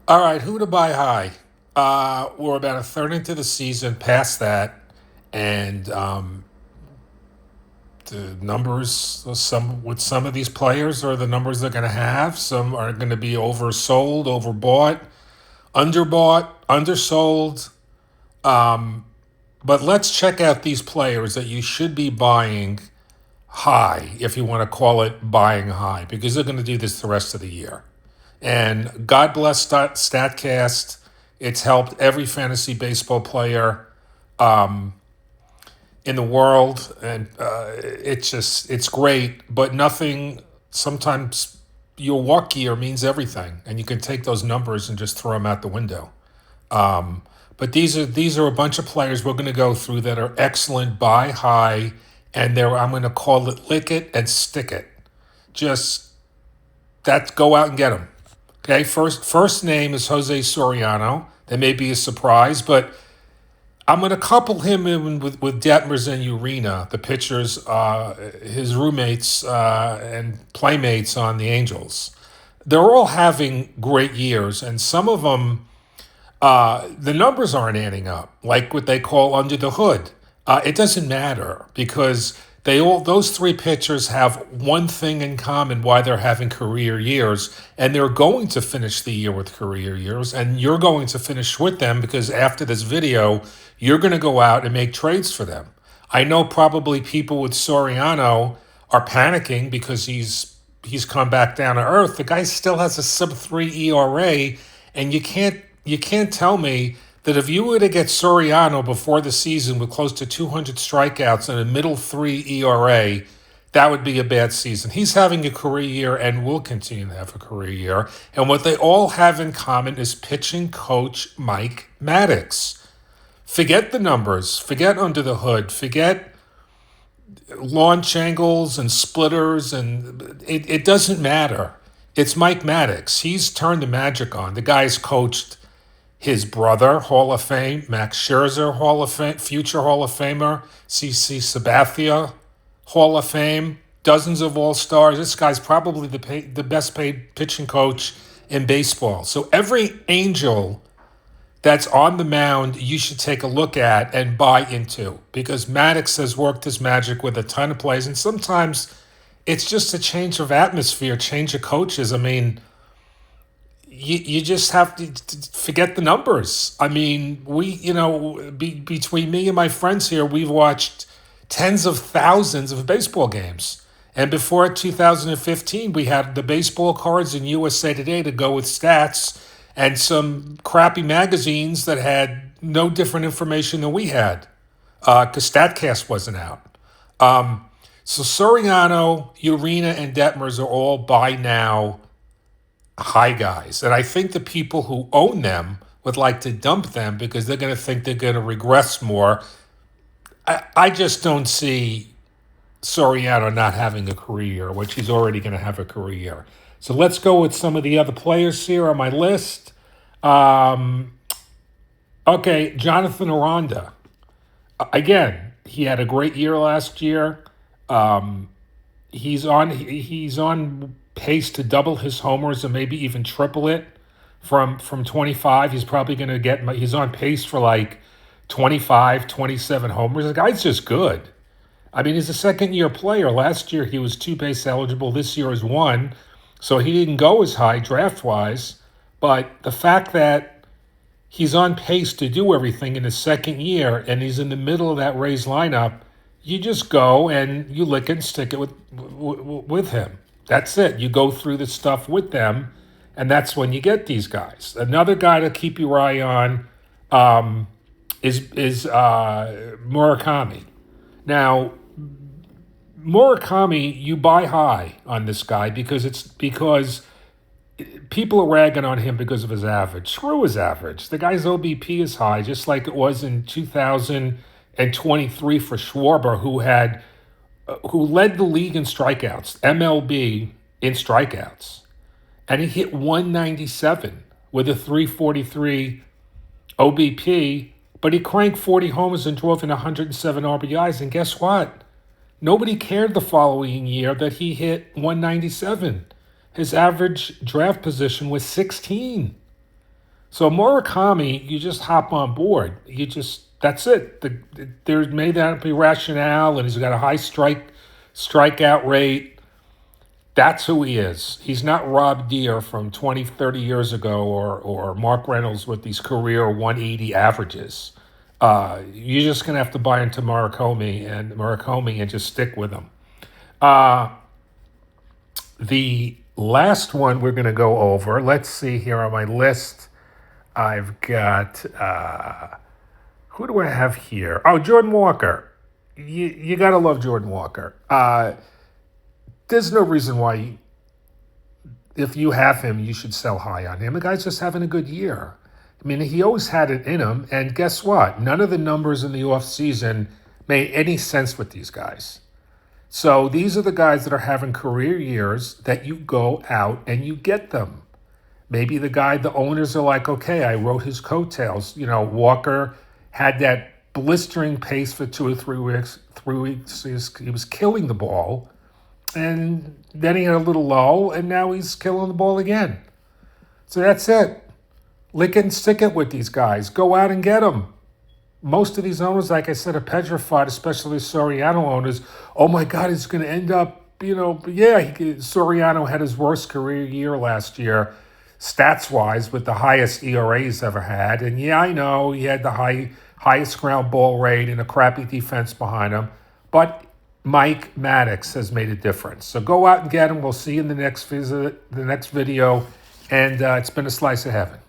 All right, who to buy high? We're about a third into the season, past that, and the numbers. Some with some of these players are the numbers they're going to have. Some are going to be oversold, overbought, underbought, undersold. But let's check out these players that you should be buying high, if you want to call it buying high, because they're going to do this the rest of the year. And God bless StatCast. It's helped every fantasy baseball player in the world, and it's great. But nothing. Sometimes your walk year means everything, and you can take those numbers and just throw them out the window. But these are a bunch of players we're going to go through that are excellent, buy high, and I'm going to call it lick it and stick it. Just that go out and get them. Okay, first name is Jose Soriano. That may be a surprise, but I'm going to couple him in with Detmers and Urena, the pitchers, his roommates and playmates on the Angels. They're all having great years, and some of them, the numbers aren't adding up, like what they call under the hood. It doesn't matter because those three pitchers have one thing in common why they're having career years, and they're going to finish the year with career years, and you're going to finish with them because after this video, you're going to go out and make trades for them. I know probably people with Soriano are panicking because he's come back down to earth. The guy still has a sub 3 ERA, and you can't tell me that if you were to get Soriano before the season with close to 200 strikeouts and a middle 3 ERA, that would be a bad season. He's having a career year and will continue to have a career year. And what they all have in common is pitching coach Mike Maddox. Forget the numbers, forget under the hood, forget launch angles and splitters, and it doesn't matter. It's Mike Maddox. He's turned the magic on. The guy's coached his brother, Hall of Fame, Max Scherzer, Hall of Fame, future Hall of Famer, CC Sabathia, Hall of Fame, dozens of All-Stars. This guy's probably the best paid pitching coach in baseball. So every Angel that's on the mound, you should take a look at and buy into because Maddox has worked his magic with a ton of plays. And sometimes it's just a change of atmosphere, change of coaches. I mean, you just have to forget the numbers. I mean, between me and my friends here, we've watched tens of thousands of baseball games. And before 2015, we had the baseball cards in USA Today to go with stats and some crappy magazines that had no different information than we had because StatCast wasn't out. So Soriano, Urena, and Detmers are all by now high guys. And I think the people who own them would like to dump them because they're going to think they're going to regress more. I just don't see Soriano not having a career, which he's already going to have a career. So let's go with some of the other players here on my list. Okay, Jonathan Aranda. Again, he had a great year last year. He's on pace to double his homers and maybe even triple it from 25. He's probably going to he's on pace for like 25, 27 homers. The guy's just good. I mean, he's a second year player. Last year he was two base eligible. This year is one. So he didn't go as high draft wise. But the fact that he's on pace to do everything in his second year and he's in the middle of that Rays lineup, you just go and you lick it and stick it with him. That's it. You go through the stuff with them, and that's when you get these guys. Another guy to keep your eye on is Murakami. Now, Murakami, you buy high on this guy because people are ragging on him because of his average. Screw his average. The guy's OBP is high, just like it was in 2023 for Schwarber, who led the league in strikeouts, MLB in strikeouts. And he hit 197 with a 343 OBP, but he cranked 40 homers and drove in 107 RBIs. And guess what? Nobody cared the following year that he hit 197. His average draft position was 16. So Murakami, you just hop on board. That's it. There may not be rationale, and he's got a high strikeout rate. That's who he is. He's not Rob Deere from 20, 30 years ago, or Mark Reynolds with these career 180 averages. You're just gonna have to buy into Murakami and just stick with him. Uh, the last one we're gonna go over. Let's see here on my list. I've got who do I have here? Oh, Jordan Walker. You gotta love Jordan Walker. There's no reason why, if you have him, you should sell high on him. The guy's just having a good year. I mean, he always had it in him, and guess what? None of the numbers in the offseason made any sense with these guys. So these are the guys that are having career years that you go out and you get them. Maybe the owners are like, okay, I wrote his coattails. Walker had that blistering pace for 2 or 3 weeks. 3 weeks, he was killing the ball. And then he had a little lull, and now he's killing the ball again. So that's it. Lick it and stick it with these guys. Go out and get them. Most of these owners, like I said, are petrified, especially Soriano owners. Oh my God, it's going to end up, Soriano had his worst career year last year, stats-wise, with the highest ERA he's ever had. And yeah, I know he had the highest ground ball rate and a crappy defense behind him. But Mike Maddox has made a difference. So go out and get him. We'll see you in the next video. And it's been a slice of heaven.